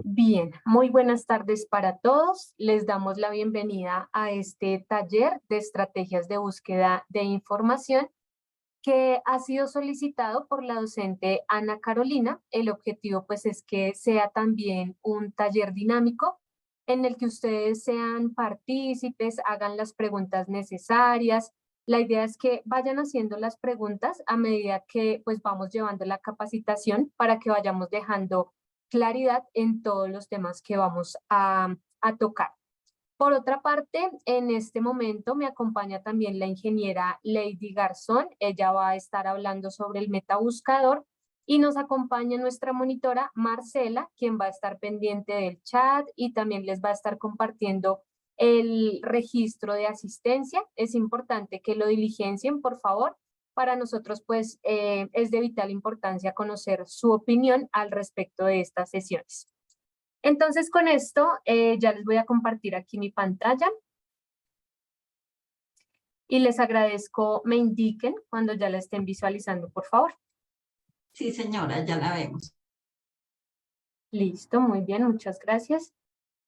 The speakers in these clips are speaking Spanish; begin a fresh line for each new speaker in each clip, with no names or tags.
Bien, muy buenas tardes para todos. Les damos la bienvenida a este taller de estrategias de búsqueda de información que ha sido solicitado por la docente Ana Carolina. El objetivo pues es que sea también un taller dinámico en el que ustedes sean partícipes, hagan las preguntas necesarias. La idea es que vayan haciendo las preguntas a medida que pues vamos llevando la capacitación para que vayamos dejando claridad en todos los temas que vamos a tocar. Por otra parte, en este momento me acompaña también la ingeniera Lady Garzón. Ella va a estar hablando sobre el metabuscador y nos acompaña nuestra monitora Marcela, quien va a estar pendiente del chat y también les va a estar compartiendo el registro de asistencia. Es importante que lo diligencien, por favor. Para nosotros, pues, es de vital importancia conocer su opinión al respecto de estas sesiones. Entonces con esto ya les voy a compartir aquí mi pantalla y les agradezco me indiquen cuando ya la estén visualizando, por favor.
Sí, señora, ya la vemos.
Listo, muy bien, muchas gracias.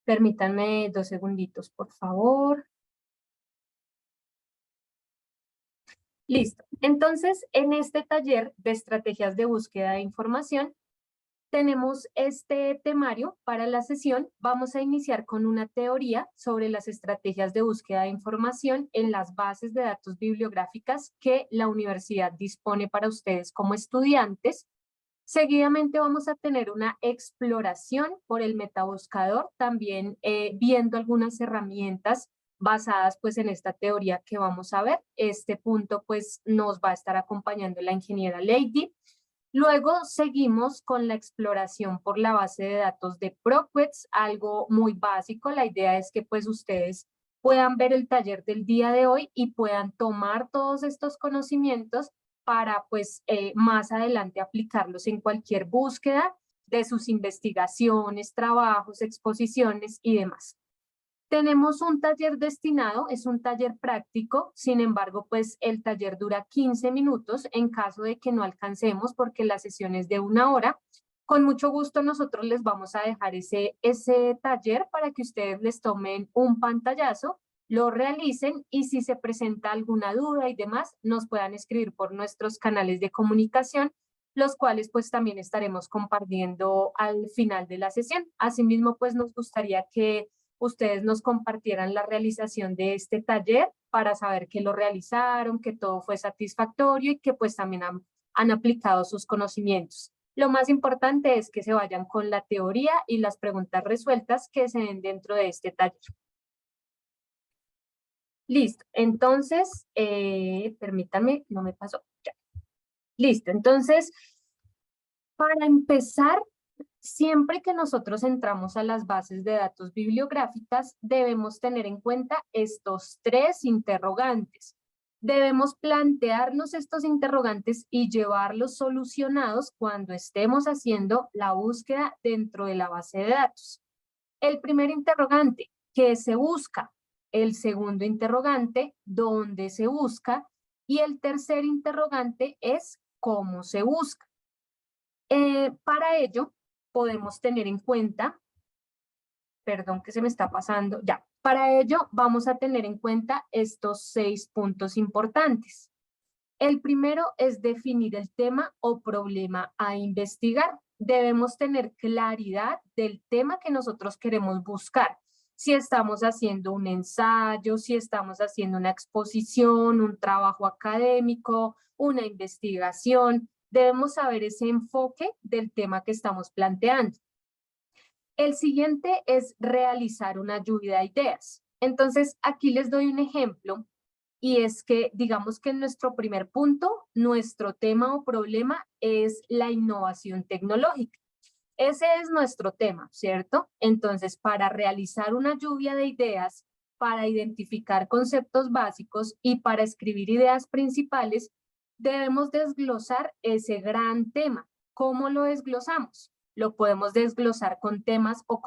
Permítanme 2 segunditos, por favor. Listo. Entonces, en este taller de estrategias de búsqueda de información, tenemos este temario para la sesión. Vamos a iniciar con una teoría sobre las estrategias de búsqueda de información en las bases de datos bibliográficas que la universidad dispone para ustedes como estudiantes. Seguidamente vamos a tener una exploración por el metabuscador, también viendo algunas herramientas basadas pues en esta teoría que vamos a ver. Este punto pues nos va a estar acompañando la ingeniera Lady. Luego seguimos con la exploración por la base de datos de ProQuest, algo muy básico. La idea es que pues ustedes puedan ver el taller del día de hoy y puedan tomar todos estos conocimientos para pues más adelante aplicarlos en cualquier búsqueda de sus investigaciones, trabajos, exposiciones y demás. Tenemos un taller destinado, es un taller práctico, sin embargo, pues el taller dura 15 minutos en caso de que no alcancemos porque la sesión es de 1 hora. Con mucho gusto nosotros les vamos a dejar ese taller para que ustedes les tomen un pantallazo, lo realicen y si se presenta alguna duda y demás, nos puedan escribir por nuestros canales de comunicación, los cuales pues también estaremos compartiendo al final de la sesión. Asimismo, pues nos gustaría que ustedes nos compartieran la realización de este taller para saber que lo realizaron, que todo fue satisfactorio y que pues también han aplicado sus conocimientos. Lo más importante es que se vayan con la teoría y las preguntas resueltas que se den dentro de este taller. Listo, entonces, permítanme, no me pasó. Ya. Listo, entonces, para empezar, siempre que nosotros entramos a las bases de datos bibliográficas, debemos tener en cuenta estos 3 interrogantes. Debemos plantearnos estos interrogantes y llevarlos solucionados cuando estemos haciendo la búsqueda dentro de la base de datos. El primer interrogante, ¿qué se busca? El segundo interrogante, ¿dónde se busca? Y el tercer interrogante es ¿cómo se busca? Para ello, podemos tener en cuenta, perdón que se me está pasando, ya, para ello vamos a tener en cuenta estos 6 puntos importantes. El primero es definir el tema o problema a investigar. Debemos tener claridad del tema que nosotros queremos buscar. Si estamos haciendo un ensayo, si estamos haciendo una exposición, un trabajo académico, una investigación, debemos saber ese enfoque del tema que estamos planteando. El siguiente es realizar una lluvia de ideas. Entonces, aquí les doy un ejemplo y es que, digamos que en nuestro primer punto, nuestro tema o problema es la innovación tecnológica. Ese es nuestro tema, ¿cierto? Entonces, para realizar una lluvia de ideas, para identificar conceptos básicos y para escribir ideas principales, debemos desglosar ese gran tema. ¿Cómo lo desglosamos? Lo podemos desglosar con temas o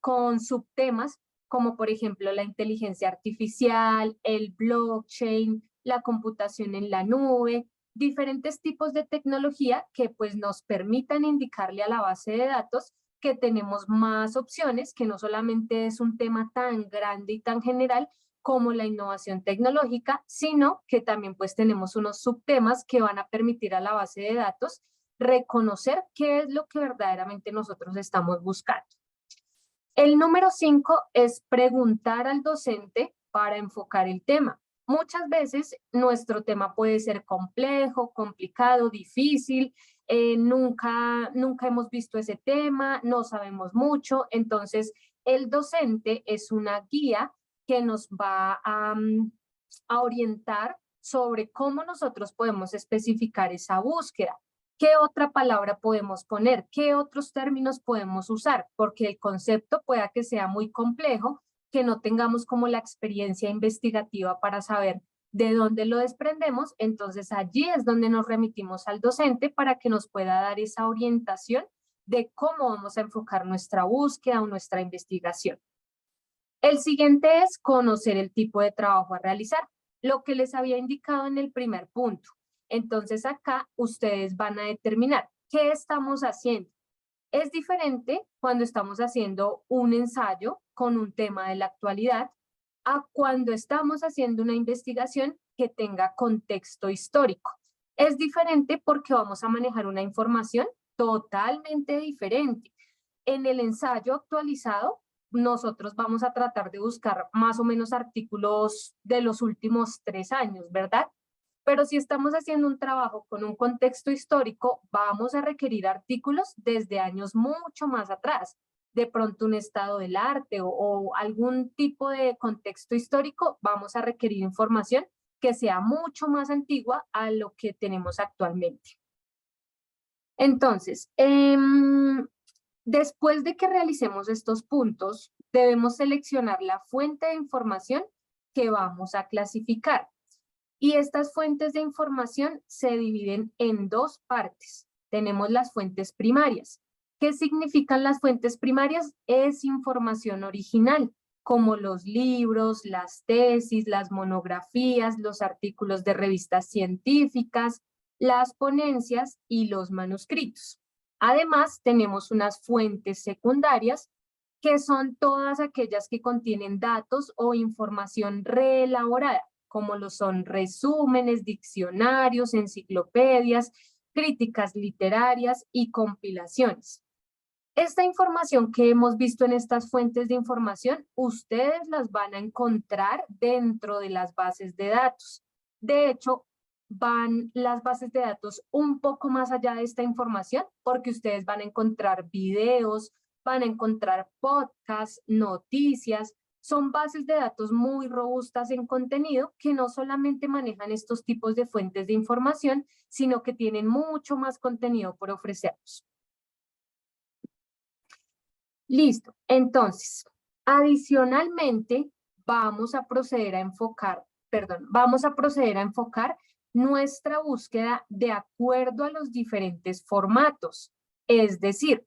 con subtemas, como por ejemplo la inteligencia artificial, el blockchain, la computación en la nube, diferentes tipos de tecnología que pues nos permitan indicarle a la base de datos que tenemos más opciones, que no solamente es un tema tan grande y tan general como la innovación tecnológica, sino que también pues tenemos unos subtemas que van a permitir a la base de datos reconocer qué es lo que verdaderamente nosotros estamos buscando. El número 5 es preguntar al docente para enfocar el tema. Muchas veces nuestro tema puede ser complejo, complicado, difícil, nunca hemos visto ese tema, no sabemos mucho, entonces el docente es una guía que nos va a orientar sobre cómo nosotros podemos especificar esa búsqueda. ¿Qué otra palabra podemos poner? ¿Qué otros términos podemos usar? Porque el concepto pueda que sea muy complejo, que no tengamos como la experiencia investigativa para saber de dónde lo desprendemos, entonces allí es donde nos remitimos al docente para que nos pueda dar esa orientación de cómo vamos a enfocar nuestra búsqueda o nuestra investigación. El siguiente es conocer el tipo de trabajo a realizar, lo que les había indicado en el primer punto. Entonces acá ustedes van a determinar qué estamos haciendo. Es diferente cuando estamos haciendo un ensayo con un tema de la actualidad a cuando estamos haciendo una investigación que tenga contexto histórico. Es diferente porque vamos a manejar una información totalmente diferente. En el ensayo actualizado, nosotros vamos a tratar de buscar más o menos artículos de los últimos 3 años, ¿verdad? Pero si estamos haciendo un trabajo con un contexto histórico, vamos a requerir artículos desde años mucho más atrás. De pronto un estado del arte o algún tipo de contexto histórico, vamos a requerir información que sea mucho más antigua a lo que tenemos actualmente. Entonces, después de que realicemos estos puntos, debemos seleccionar la fuente de información que vamos a clasificar. Y estas fuentes de información se dividen en 2 partes. Tenemos las fuentes primarias. ¿Qué significan las fuentes primarias? Es información original, como los libros, las tesis, las monografías, los artículos de revistas científicas, las ponencias y los manuscritos. Además, tenemos unas fuentes secundarias que son todas aquellas que contienen datos o información reelaborada, como lo son resúmenes, diccionarios, enciclopedias, críticas literarias y compilaciones. Esta información que hemos visto en estas fuentes de información, ustedes las van a encontrar dentro de las bases de datos. De hecho, van las bases de datos un poco más allá de esta información, porque ustedes van a encontrar videos, van a encontrar podcasts, noticias. Son bases de datos muy robustas en contenido que no solamente manejan estos tipos de fuentes de información, sino que tienen mucho más contenido por ofrecernos. Listo. Entonces, adicionalmente, vamos a proceder a enfocar nuestra búsqueda de acuerdo a los diferentes formatos. Es decir,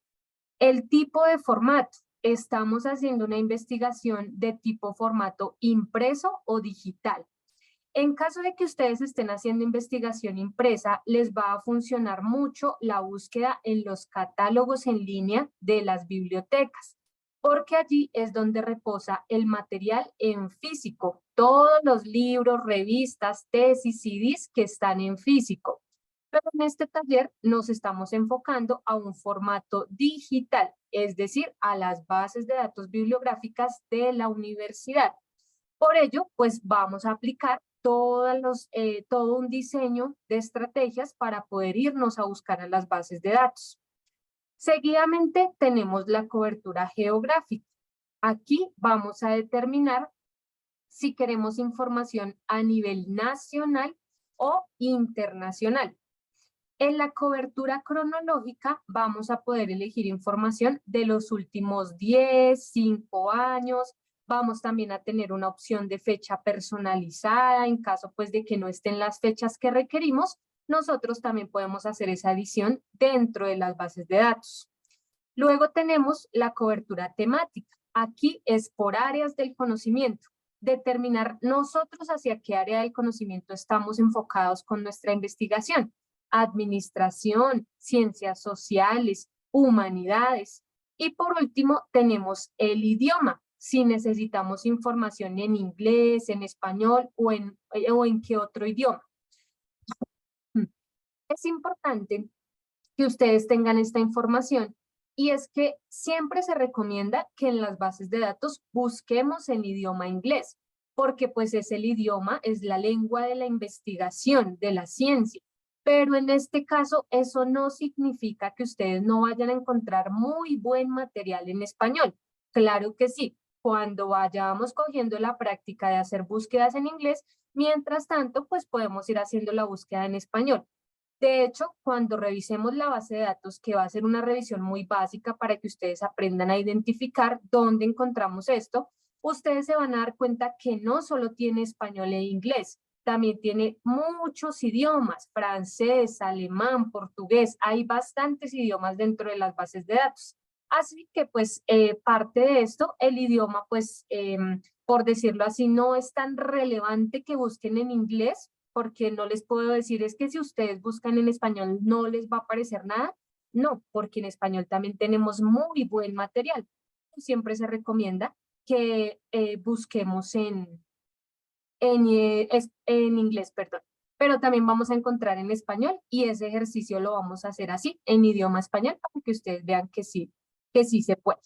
el tipo de formato. Estamos haciendo una investigación de tipo formato impreso o digital. En caso de que ustedes estén haciendo investigación impresa, les va a funcionar mucho la búsqueda en los catálogos en línea de las bibliotecas, porque allí es donde reposa el material en físico, todos los libros, revistas, tesis, CDs que están en físico. Pero en este taller nos estamos enfocando a un formato digital, es decir, a las bases de datos bibliográficas de la universidad. Por ello, pues vamos a aplicar todo un diseño de estrategias para poder irnos a buscar a las bases de datos. Seguidamente tenemos la cobertura geográfica. Aquí vamos a determinar si queremos información a nivel nacional o internacional. En la cobertura cronológica vamos a poder elegir información de los últimos 10, 5 años. Vamos también a tener una opción de fecha personalizada en caso pues de que no estén las fechas que requerimos. Nosotros también podemos hacer esa edición dentro de las bases de datos. Luego tenemos la cobertura temática. Aquí es por áreas del conocimiento. Determinar nosotros hacia qué área del conocimiento estamos enfocados con nuestra investigación. Administración, ciencias sociales, humanidades. Y por último, tenemos el idioma. Si necesitamos información en inglés, en español o en qué otro idioma. Es importante que ustedes tengan esta información y es que siempre se recomienda que en las bases de datos busquemos en idioma inglés, porque pues es el idioma, es la lengua de la investigación, de la ciencia. Pero en este caso, eso no significa que ustedes no vayan a encontrar muy buen material en español. Claro que sí, cuando vayamos cogiendo la práctica de hacer búsquedas en inglés, mientras tanto, pues podemos ir haciendo la búsqueda en español. De hecho, cuando revisemos la base de datos, que va a ser una revisión muy básica para que ustedes aprendan a identificar dónde encontramos esto, ustedes se van a dar cuenta que no solo tiene español e inglés, también tiene muchos idiomas, francés, alemán, portugués, hay bastantes idiomas dentro de las bases de datos. Así que pues parte de esto, el idioma pues por decirlo así, no es tan relevante que busquen en inglés, porque no les puedo decir es que si ustedes buscan en español no les va a aparecer nada. No, porque en español también tenemos muy buen material. Siempre se recomienda que busquemos en inglés, perdón. Pero también vamos a encontrar en español y ese ejercicio lo vamos a hacer así, en idioma español, para que ustedes vean que sí se puede.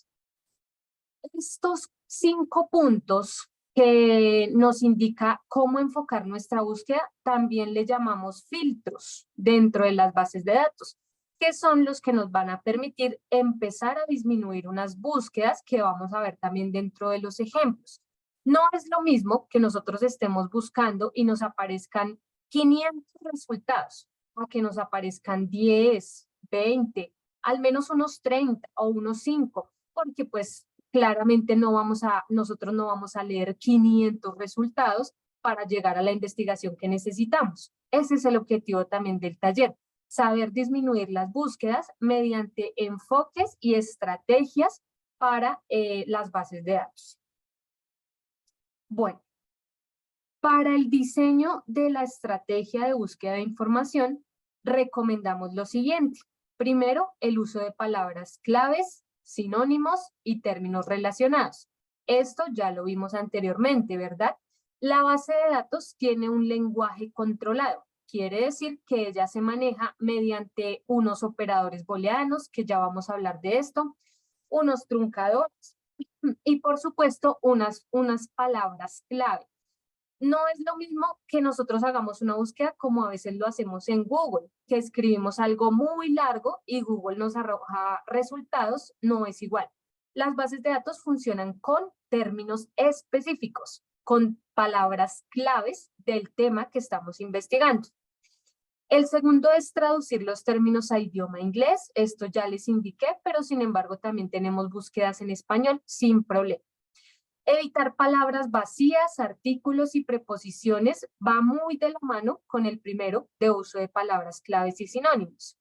Estos 5 puntos que nos indica cómo enfocar nuestra búsqueda, también le llamamos filtros dentro de las bases de datos, que son los que nos van a permitir empezar a disminuir unas búsquedas que vamos a ver también dentro de los ejemplos. No es lo mismo que nosotros estemos buscando y nos aparezcan 500 resultados, o que nos aparezcan 10, 20, al menos unos 30 o unos 5, porque pues claramente nosotros no vamos a leer 500 resultados para llegar a la investigación que necesitamos. Ese es el objetivo también del taller, saber disminuir las búsquedas mediante enfoques y estrategias para las bases de datos. Bueno, para el diseño de la estrategia de búsqueda de información, recomendamos lo siguiente. Primero, el uso de palabras claves, sinónimos y términos relacionados. Esto ya lo vimos anteriormente, ¿verdad? La base de datos tiene un lenguaje controlado. Quiere decir que ella se maneja mediante unos operadores booleanos, que ya vamos a hablar de esto, unos truncadores y, por supuesto, unas palabras clave. No es lo mismo que nosotros hagamos una búsqueda como a veces lo hacemos en Google, que escribimos algo muy largo y Google nos arroja resultados, no es igual. Las bases de datos funcionan con términos específicos, con palabras claves del tema que estamos investigando. El segundo es traducir los términos a idioma inglés, esto ya les indiqué, pero sin embargo también tenemos búsquedas en español sin problema. Evitar palabras vacías, artículos y preposiciones va muy de la mano con el primero de uso de palabras claves y sinónimos.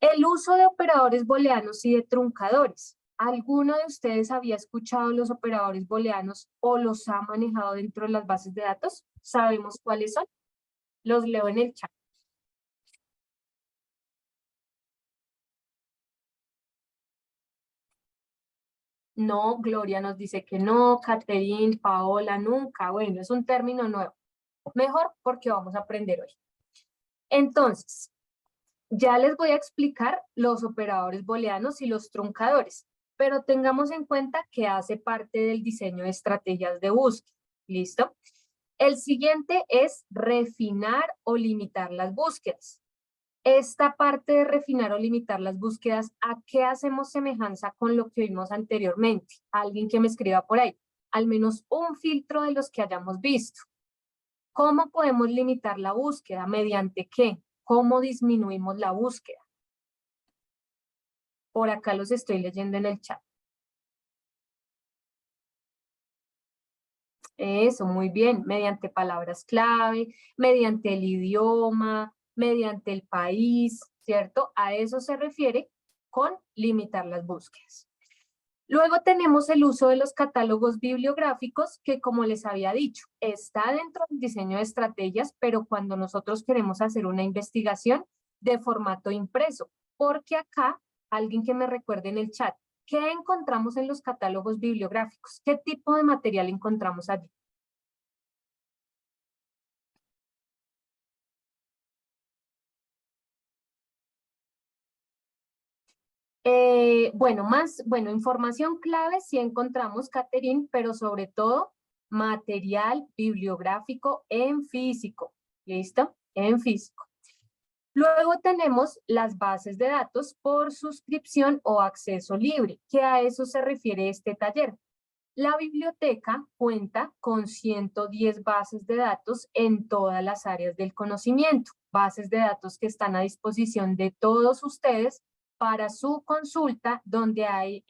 El uso de operadores booleanos y de truncadores. ¿Alguno de ustedes había escuchado los operadores booleanos o los ha manejado dentro de las bases de datos? ¿Sabemos cuáles son? Los leo en el chat. No, Gloria nos dice que no, Catherine, Paola, nunca. Bueno, es un término nuevo. Mejor porque vamos a aprender hoy. Entonces, ya les voy a explicar los operadores booleanos y los truncadores, pero tengamos en cuenta que hace parte del diseño de estrategias de búsqueda. ¿Listo? El siguiente es refinar o limitar las búsquedas. Esta parte de refinar o limitar las búsquedas, ¿a qué hacemos semejanza con lo que vimos anteriormente? Alguien que me escriba por ahí. Al menos un filtro de los que hayamos visto. ¿Cómo podemos limitar la búsqueda? ¿Mediante qué? ¿Cómo disminuimos la búsqueda? Por acá los estoy leyendo en el chat. Eso, muy bien. Mediante palabras clave, mediante el idioma, mediante el país, ¿cierto? A eso se refiere con limitar las búsquedas. Luego tenemos el uso de los catálogos bibliográficos que, como les había dicho, está dentro del diseño de estrategias, pero cuando nosotros queremos hacer una investigación de formato impreso, porque acá, alguien que me recuerde en el chat, ¿Qué encontramos en los catálogos bibliográficos? ¿Qué tipo de material encontramos allí? Bueno, información clave sí encontramos, Catherine, pero sobre todo material bibliográfico en físico. ¿Listo? En físico. Luego tenemos las bases de datos por suscripción o acceso libre, que a eso se refiere este taller. La biblioteca cuenta con 110 bases de datos en todas las áreas del conocimiento, bases de datos que están a disposición de todos ustedes para su consulta, donde hay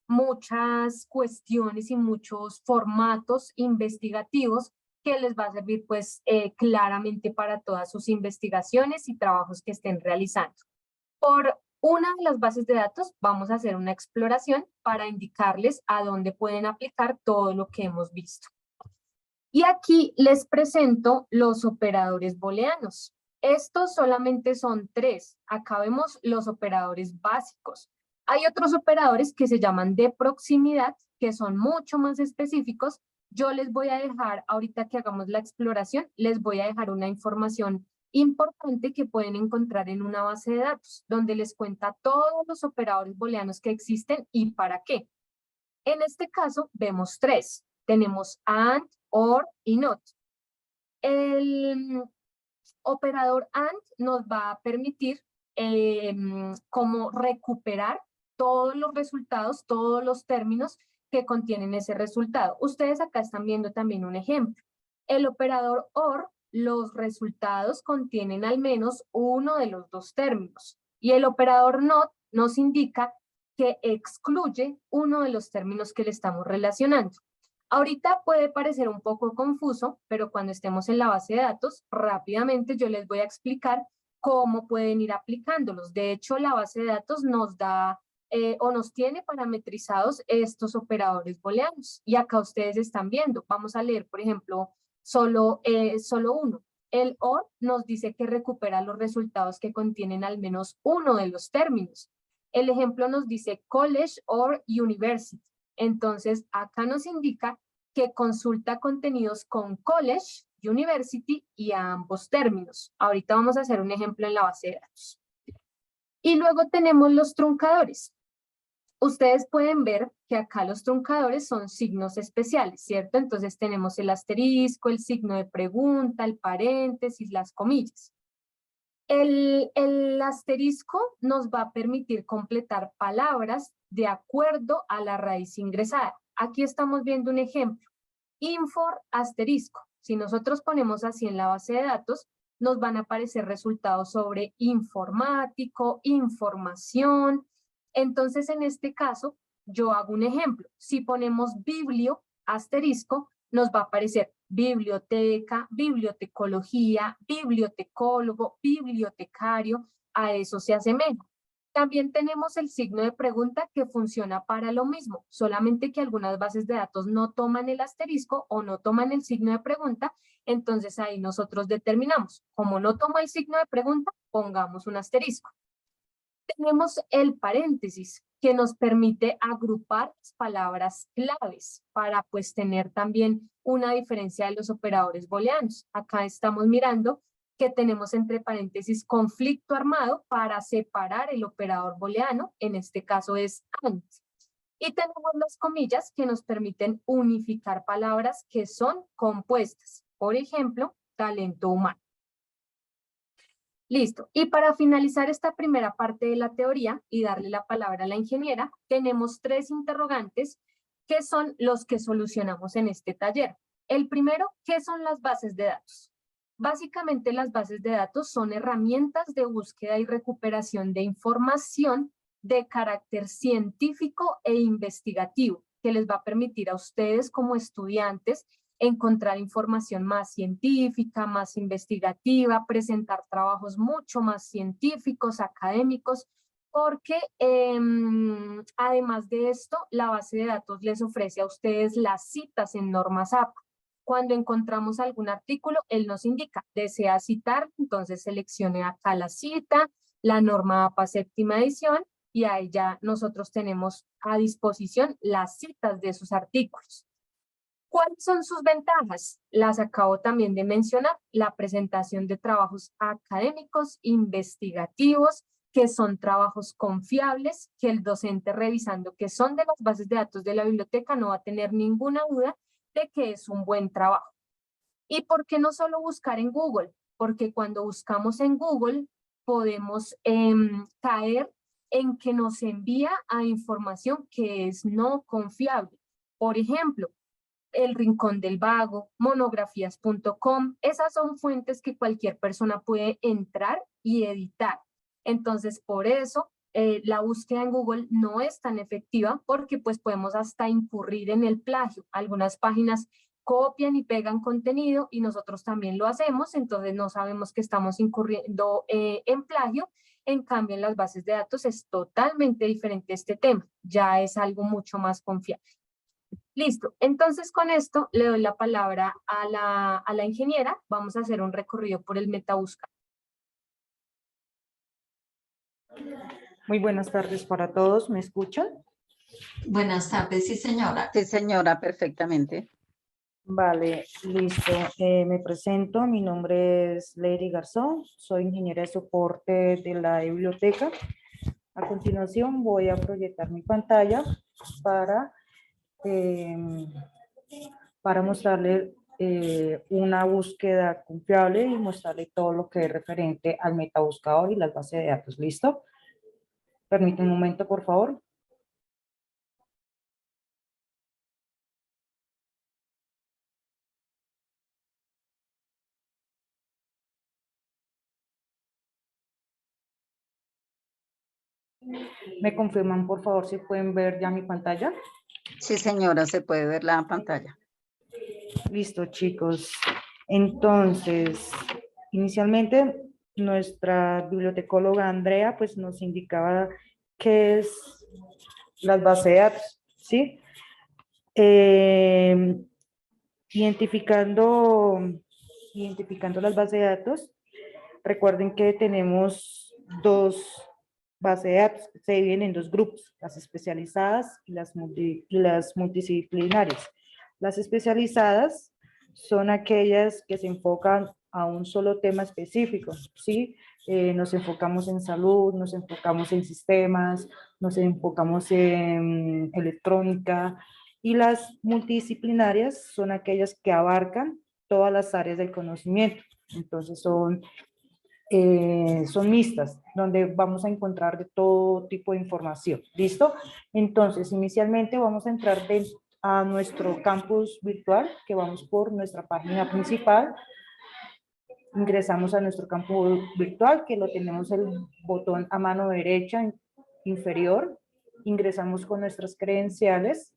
muchas cuestiones y muchos formatos investigativos que les va a servir pues claramente para todas sus investigaciones y trabajos que estén realizando. Por una de las bases de datos vamos a hacer una exploración para indicarles a dónde pueden aplicar todo lo que hemos visto. Y aquí les presento los operadores booleanos. Estos solamente son 3. Acá vemos los operadores básicos. Hay otros operadores que se llaman de proximidad, que son mucho más específicos. Yo les voy a dejar, ahorita que hagamos la exploración, les voy a dejar una información importante que pueden encontrar en una base de datos, donde les cuenta todos los operadores booleanos que existen y para qué. En este caso, vemos 3. Tenemos AND, OR y NOT. El operador AND nos va a permitir como recuperar todos los resultados, todos los términos que contienen ese resultado. Ustedes acá están viendo también un ejemplo. El operador OR, los resultados contienen al menos uno de los 2 términos. Y el operador NOT nos indica que excluye uno de los términos que le estamos relacionando. Ahorita puede parecer un poco confuso, pero cuando estemos en la base de datos, rápidamente yo les voy a explicar cómo pueden ir aplicándolos. De hecho, la base de datos nos da o nos tiene parametrizados estos operadores booleanos. Y acá ustedes están viendo. Vamos a leer, por ejemplo, solo uno. El OR nos dice que recupera los resultados que contienen al menos uno de los términos. El ejemplo nos dice college or university. Entonces, acá nos indica que consulta contenidos con college, university y a ambos términos. Ahorita vamos a hacer un ejemplo en la base de datos. Y luego tenemos los truncadores. Ustedes pueden ver que acá los truncadores son signos especiales, ¿cierto? Entonces tenemos el asterisco, el signo de pregunta, el paréntesis, las comillas. El asterisco nos va a permitir completar palabras de acuerdo a la raíz ingresada. Aquí estamos viendo un ejemplo. Infor asterisco. Si nosotros ponemos así en la base de datos, nos van a aparecer resultados sobre informático, información. Entonces, en este caso, yo hago un ejemplo. Si ponemos biblio asterisco, nos va a aparecer biblioteca, bibliotecología, bibliotecólogo, bibliotecario, a eso se asemeja. También tenemos el signo de pregunta que funciona para lo mismo, solamente que algunas bases de datos no toman el asterisco o no toman el signo de pregunta, entonces ahí nosotros determinamos, como no toma el signo de pregunta, pongamos un asterisco. Tenemos el paréntesis, que nos permite agrupar palabras claves para pues tener también una diferencia de los operadores booleanos. Acá estamos mirando que tenemos entre paréntesis conflicto armado para separar el operador booleano, en este caso es AND. Y tenemos las comillas que nos permiten unificar palabras que son compuestas. Por ejemplo, talento humano. Listo. Y para finalizar esta primera parte de la teoría y darle la palabra a la ingeniera, tenemos 3 interrogantes que son los que solucionamos en este taller. El primero, ¿qué son las bases de datos? Básicamente las bases de datos son herramientas de búsqueda y recuperación de información de carácter científico e investigativo que les va a permitir a ustedes como estudiantes encontrar información más científica, más investigativa, presentar trabajos mucho más científicos, académicos, porque además de esto, la base de datos les ofrece a ustedes las citas en normas APA. Cuando encontramos algún artículo, él nos indica, desea citar, entonces seleccione acá la cita, la norma APA séptima edición, y ahí ya nosotros tenemos a disposición las citas de esos artículos. ¿Cuáles son sus ventajas? Las acabo también de mencionar, la presentación de trabajos académicos, investigativos, que son trabajos confiables, que el docente revisando que son de las bases de datos de la biblioteca no va a tener ninguna duda de que es un buen trabajo. ¿Y por qué no solo buscar en Google? Porque cuando buscamos en Google podemos caer en que nos envía a información que es no confiable. Por ejemplo, El Rincón del Vago, monografías.com, esas son fuentes que cualquier persona puede entrar y editar. Entonces, por eso la búsqueda en Google no es tan efectiva porque pues podemos hasta incurrir en el plagio. Algunas páginas copian y pegan contenido y nosotros también lo hacemos, entonces no sabemos que estamos incurriendo en plagio. En cambio, en las bases de datos es totalmente diferente este tema, ya es algo mucho más confiable. Listo, entonces con esto le doy la palabra a la ingeniera. Vamos a hacer un recorrido por el MetaBusca.
Muy buenas tardes para todos, ¿me escuchan?
Buenas tardes, sí, señora.
Sí, señora, perfectamente.
Vale, listo. Me presento, mi nombre es Lady Garzón, soy ingeniera de soporte de la biblioteca. A continuación voy a proyectar mi pantalla para mostrarle una búsqueda confiable y mostrarle todo lo que es referente al metabuscador y las bases de datos. ¿Listo? Permítame un momento, por favor. ¿Me confirman, por favor, si pueden ver ya mi pantalla?
Sí, señora, se puede ver la pantalla.
Listo, chicos. Entonces, inicialmente, nuestra bibliotecóloga Andrea, pues nos indicaba qué es las bases de datos, ¿sí? Identificando las bases de datos, recuerden que tenemos dos bases de datos, se dividen en dos grupos, las especializadas y las multidisciplinarias. Las especializadas son aquellas que se enfocan a un solo tema específico, ¿sí? Nos enfocamos en salud, nos enfocamos en sistemas, nos enfocamos en electrónica, y las multidisciplinarias son aquellas que abarcan todas las áreas del conocimiento. Entonces son mixtas, donde vamos a encontrar de todo tipo de información. ¿Listo? Entonces, inicialmente vamos a entrar a nuestro campus virtual, que vamos por nuestra página principal. Ingresamos a nuestro campus virtual, que lo tenemos el botón a mano derecha inferior. Ingresamos con nuestras credenciales.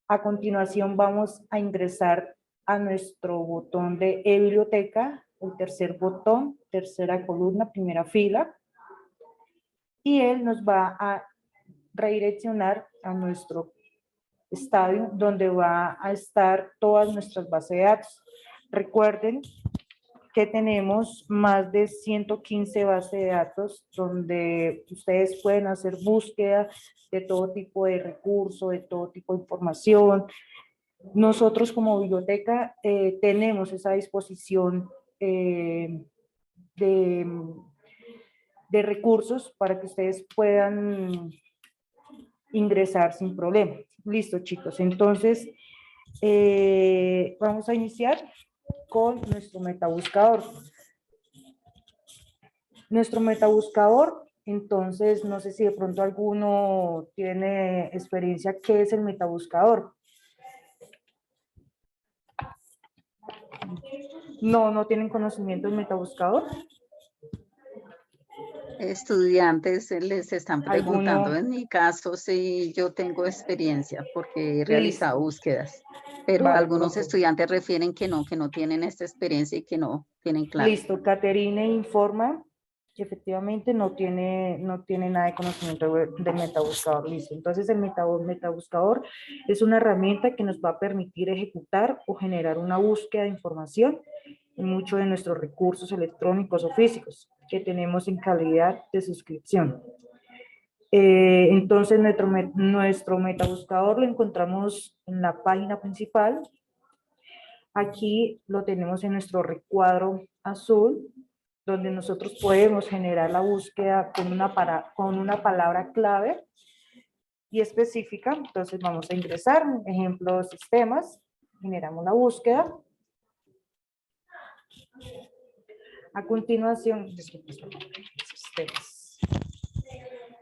A continuación vamos a ingresar a nuestro botón de e-biblioteca, el tercer botón, tercera columna, primera fila, y él nos va a redireccionar a nuestro estadio, donde va a estar todas nuestras bases de datos. Recuerden que tenemos más de 115 bases de datos donde ustedes pueden hacer búsqueda de todo tipo de recursos, de todo tipo de información. Nosotros como biblioteca tenemos esa disposición de recursos para que ustedes puedan ingresar sin problema. Listo, chicos. Entonces, vamos a iniciar con nuestro metabuscador. Nuestro metabuscador, entonces, no sé si de pronto alguno tiene experiencia, ¿qué es el metabuscador? No tienen conocimiento del metabuscador.
Estudiantes les están preguntando.
¿Alguno?
En mi caso, sí, yo tengo experiencia porque he realizado
Listo.
búsquedas, pero
Vale,
algunos estudiantes refieren que no tienen esta experiencia y que no tienen claro.
listo. Caterine informa que efectivamente no tiene nada de conocimiento del metabuscador. Listo. Entonces, el metabuscador es una herramienta que nos va a permitir ejecutar o generar una búsqueda de información en muchos de nuestros recursos electrónicos o físicos que tenemos en calidad de suscripción. Entonces nuestro metabuscador lo encontramos en la página principal. Aquí lo tenemos en nuestro recuadro azul, donde nosotros podemos generar la búsqueda con una palabra clave y específica. Entonces vamos a ingresar, ejemplo, sistemas, generamos la búsqueda. A continuación, sistemas.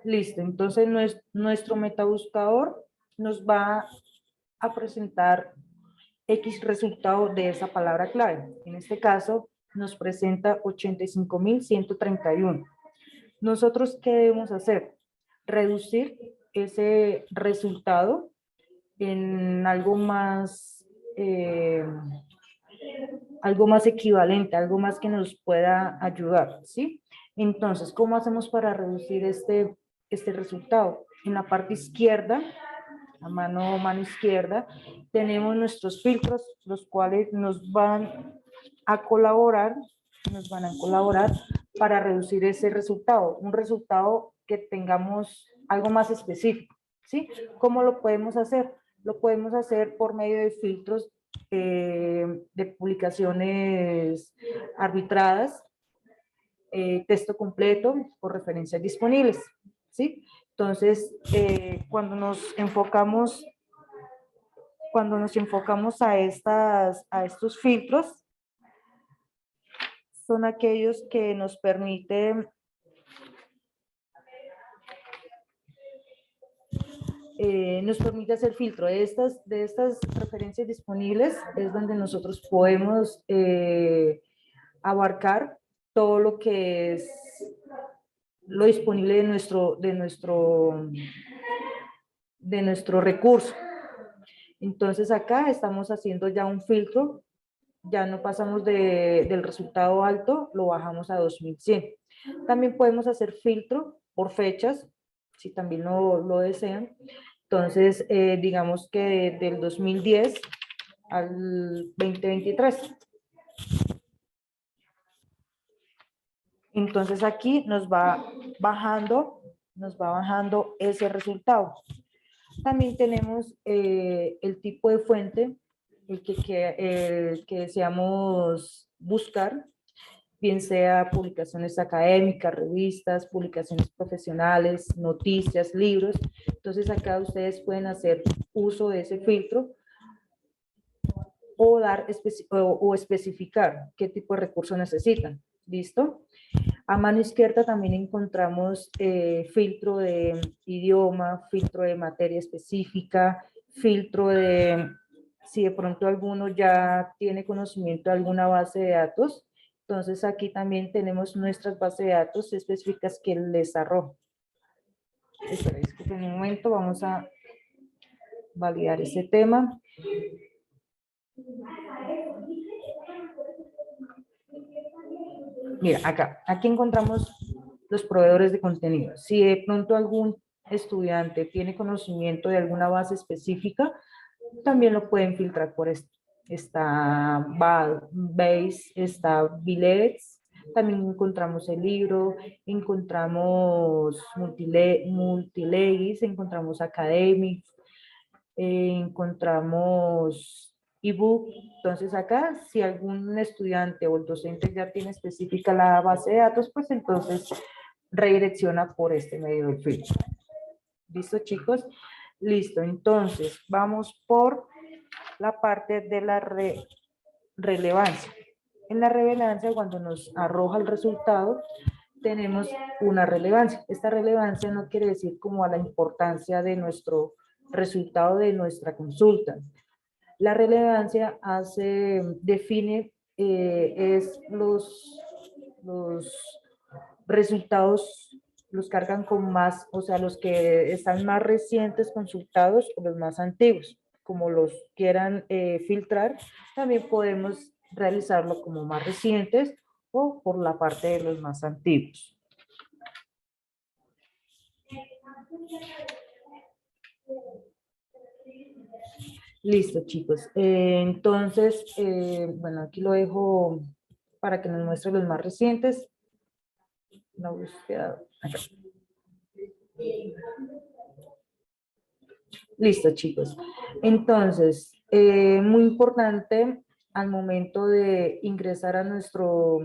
Listo, entonces nuestro metabuscador nos va a presentar X resultado de esa palabra clave. En este caso, nos presenta 85.131. Nosotros, ¿qué debemos hacer? Reducir ese resultado en algo más equivalente, algo más que nos pueda ayudar, ¿sí? Entonces, ¿cómo hacemos para reducir este resultado? En la parte izquierda, a mano izquierda, tenemos nuestros filtros, los cuales nos van a colaborar para reducir ese resultado, un resultado que tengamos algo más específico, ¿sí? ¿Cómo lo podemos hacer? Lo podemos hacer por medio de filtros de publicaciones arbitradas, texto completo o referencias disponibles, ¿sí? Entonces, cuando nos enfocamos a estos filtros, son aquellos que nos permiten hacer filtro de estas referencias disponibles. Es donde nosotros podemos abarcar todo lo que es lo disponible de nuestro recurso. Entonces acá estamos haciendo ya un filtro, ya no pasamos del resultado alto, lo bajamos a 2100. También podemos hacer filtro por fechas, si también lo desean. Entonces, digamos que del 2010 al 2023. Entonces aquí nos va bajando ese resultado. También tenemos el tipo de fuente, el que deseamos buscar, bien sea publicaciones académicas, revistas, publicaciones profesionales, noticias, libros. Entonces acá ustedes pueden hacer uso de ese filtro o especificar qué tipo de recurso necesitan. ¿Listo? A mano izquierda también encontramos filtro de idioma, filtro de materia específica, filtro de, si de pronto alguno ya tiene conocimiento de alguna base de datos, entonces aquí también tenemos nuestras bases de datos específicas que les arrojo. Espera, disculpen un momento, vamos a validar ese tema. Mira, aquí encontramos los proveedores de contenido. Si de pronto algún estudiante tiene conocimiento de alguna base específica, también lo pueden filtrar por esto. Está Base, está Billets, también encontramos el libro, encontramos Multilegis, encontramos Academics, encontramos ebook. Entonces acá, si algún estudiante o el docente ya tiene específica la base de datos, pues entonces redirecciona por este medio del filtro. ¿Listo, chicos? Listo, entonces vamos por la parte de la relevancia. En la relevancia, cuando nos arroja el resultado, tenemos una relevancia. Esta relevancia no quiere decir como a la importancia de nuestro resultado de nuestra consulta. La relevancia define los resultados, los cargan con más, o sea, los que están más recientes consultados o los más antiguos, como los quieran filtrar. También podemos realizarlo como más recientes o por la parte de los más antiguos. Listo, chicos. Entonces, bueno, aquí lo dejo para que nos muestre los más recientes. La búsqueda. Acá. Listo, chicos. Entonces, muy importante al momento de ingresar a nuestro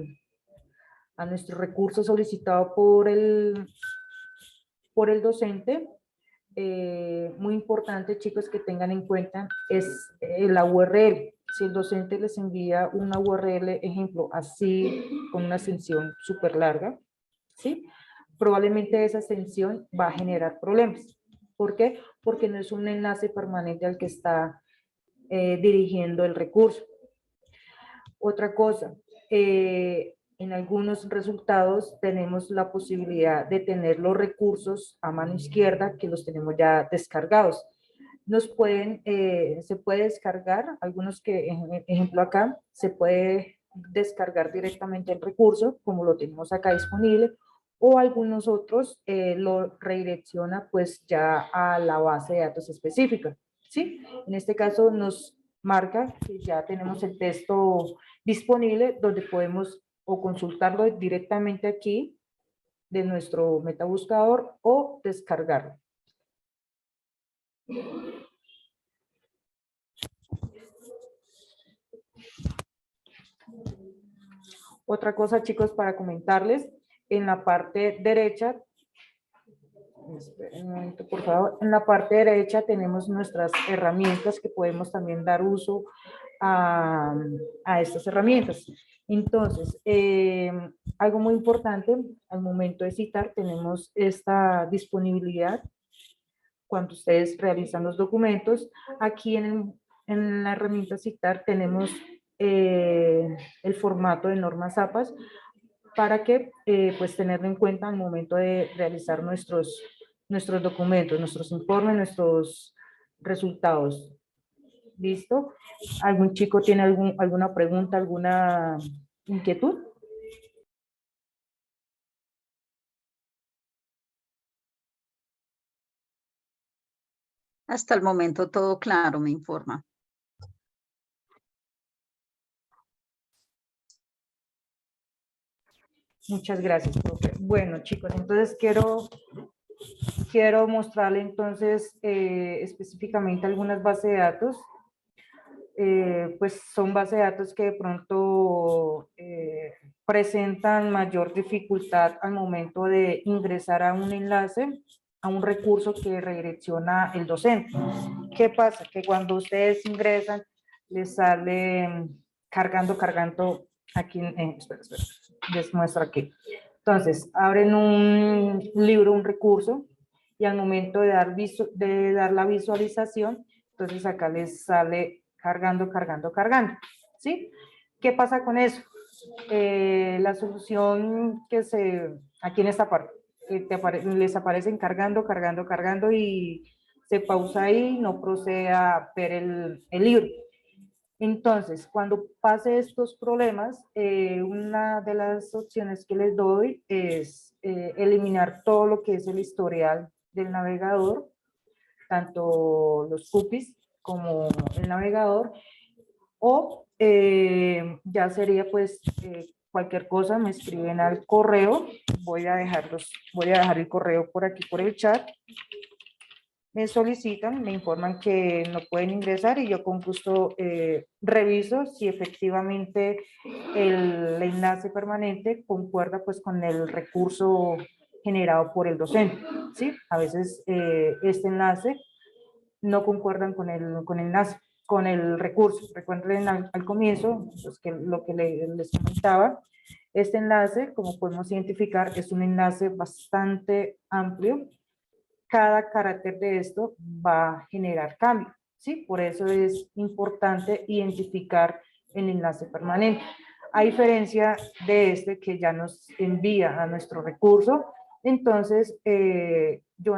recurso solicitado por el docente, muy importante, chicos, que tengan en cuenta es la URL. Si el docente les envía una URL, ejemplo, así, con una extensión súper larga, ¿sí? Probablemente esa extensión va a generar problemas. ¿Por qué? Porque no es un enlace permanente al que está dirigiendo el recurso. Otra cosa, en algunos resultados tenemos la posibilidad de tener los recursos a mano izquierda que los tenemos ya descargados. Se puede descargar, algunos que, ejemplo acá, se puede descargar directamente el recurso, como lo tenemos acá disponible, o algunos otros lo redirecciona pues ya a la base de datos específica, ¿sí? En este caso nos marca que ya tenemos el texto disponible donde podemos o consultarlo directamente aquí de nuestro metabuscador o descargarlo. Otra cosa, chicos, para comentarles, en la parte derecha, esperen un momento, por favor, en la parte derecha tenemos nuestras herramientas que podemos también dar uso a estas herramientas. Entonces, algo muy importante, al momento de citar, tenemos esta disponibilidad cuando ustedes realizan los documentos. Aquí en la herramienta citar tenemos el formato de normas APAS para que pues tenerlo en cuenta al momento de realizar nuestros documentos, nuestros informes, nuestros resultados. ¿Listo? ¿Algún chico tiene alguna pregunta, alguna inquietud?
Hasta el momento todo claro, me informa.
Muchas gracias, profe. Bueno, chicos, entonces quiero mostrarle entonces específicamente algunas bases de datos. Pues son bases de datos que de pronto presentan mayor dificultad al momento de ingresar a un enlace, a un recurso que redirecciona el docente. ¿Qué pasa? Que cuando ustedes ingresan, les sale cargando, aquí, espera, les muestro aquí. Entonces, abren un libro, un recurso, y al momento de dar la visualización, entonces acá les sale cargando, ¿sí? ¿Qué pasa con eso? La solución aquí en esta parte, les aparecen cargando y se pausa ahí, no procede a ver el libro. Entonces, cuando pase estos problemas, una de las opciones que les doy es eliminar todo lo que es el historial del navegador, tanto los cookies como el navegador, o ya sería pues cualquier cosa, me escriben al correo, voy a dejar el correo por aquí por el chat, me solicitan, me informan que no pueden ingresar y yo con gusto reviso si efectivamente el enlace permanente concuerda pues con el recurso generado por el docente, ¿sí? A veces este enlace no concuerdan con el recurso. Recuerden al comienzo, pues, lo que les comentaba, este enlace, como podemos identificar, es un enlace bastante amplio. Cada carácter de esto va a generar cambio, ¿sí? Por eso es importante identificar el enlace permanente. A diferencia de este que ya nos envía a nuestro recurso, entonces yo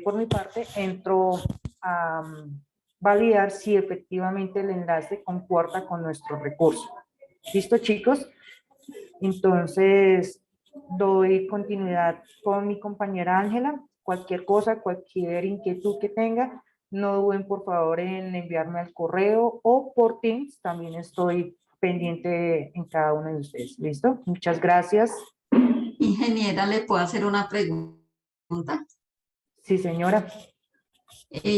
por mi parte entro a validar si efectivamente el enlace concuerda con nuestro recurso. ¿Listo, chicos? Entonces, doy continuidad con mi compañera Ángela. Cualquier cosa, cualquier inquietud que tenga, no duden por favor en enviarme al correo o por Teams. También estoy pendiente en cada uno de ustedes. ¿Listo? Muchas gracias.
Ingeniera, ¿le puedo hacer una pregunta?
Sí, señora.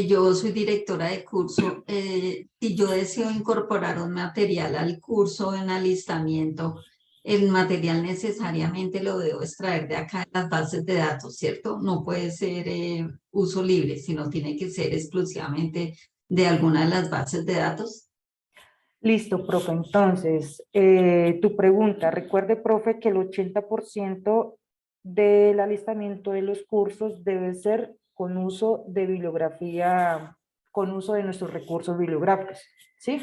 Yo soy directora de curso y yo deseo incorporar un material al curso en alistamiento. El material necesariamente lo debo extraer de acá de las bases de datos, ¿cierto? No puede ser uso libre, sino tiene que ser exclusivamente de alguna de las bases de datos.
Listo, profe. Entonces, tu pregunta. Recuerde, profe, que el 80% del alistamiento de los cursos debe ser con uso de bibliografía, con uso de nuestros recursos bibliográficos, ¿sí?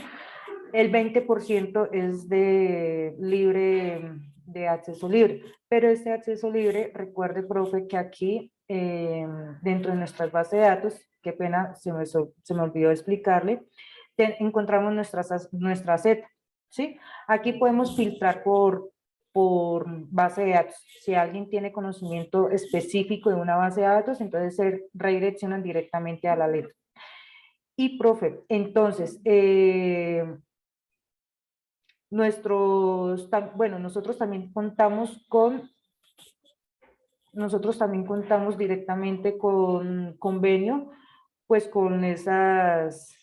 El 20% es de libre, de acceso libre, pero este acceso libre, recuerde, profe, que aquí, dentro de nuestras bases de datos, qué pena, se me olvidó explicarle, encontramos nuestra Z, ¿sí? Aquí podemos filtrar por base de datos. Si alguien tiene conocimiento específico de una base de datos, entonces se redireccionan directamente a la letra. Y, profe, entonces, nosotros también contamos directamente con convenio, pues con esas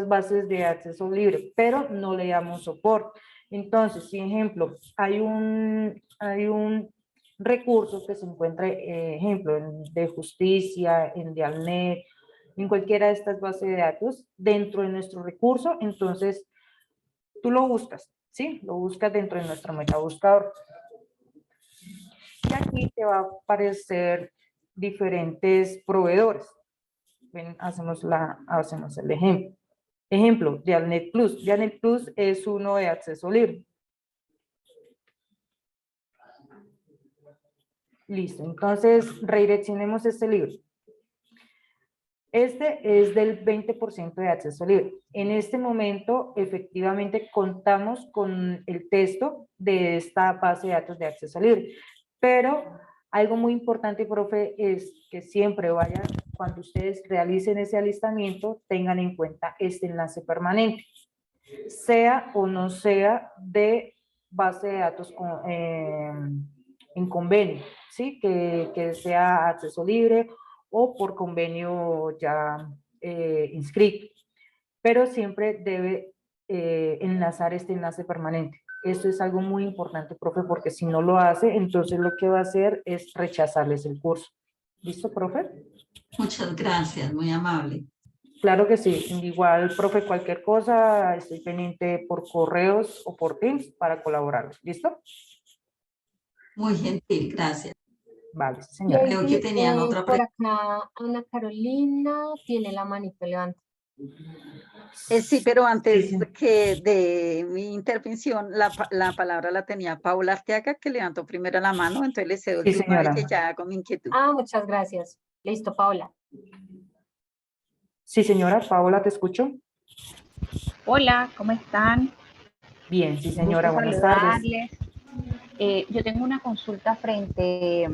bases de acceso libre, pero no le damos soporte. Entonces, si ejemplo, hay un recurso que se encuentra, ejemplo, de justicia, en Dialnet, en cualquiera de estas bases de datos, dentro de nuestro recurso, entonces tú lo buscas, ¿sí? Lo buscas dentro de nuestro metabuscador. Y aquí te va a aparecer diferentes proveedores. Ven, hacemos el ejemplo. Ejemplo, Dialnet Plus. Dialnet Plus es uno de acceso libre. Listo, entonces redireccionemos este libro. Este es del 20% de acceso libre. En este momento, efectivamente, contamos con el texto de esta base de datos de acceso libre. Pero algo muy importante, profe, es que siempre vayan, cuando ustedes realicen ese alistamiento, tengan en cuenta este enlace permanente, sea o no sea de base de datos en convenio, ¿sí? Que sea acceso libre o por convenio ya inscrito, pero siempre debe enlazar este enlace permanente. Esto es algo muy importante, profe, porque si no lo hace, entonces lo que va a hacer es rechazarles el curso. ¿Listo, profe?
Muchas gracias, muy amable.
Claro que sí. Igual, profe, cualquier cosa, estoy pendiente por correos o por Teams para colaborar. ¿Listo?
Muy gentil, gracias.
Vale, señora.
Creo que tenían otra
Por
pregunta.
acá, Ana Carolina tiene la manito levantada.
Sí, pero antes
Sí, sí.
que de mi intervención, la palabra la tenía Paula Arteaga, que levantó primero la mano, entonces le cedo el
Sí,
turno a
señora.
ella y ya hago mi inquietud.
Ah, muchas gracias. Listo, Paula.
Sí, señora. Paola, te escucho.
Hola, ¿cómo están?
Bien, sí, señora.
Gusto
Buenas tardes.
saludarles. Yo tengo una consulta frente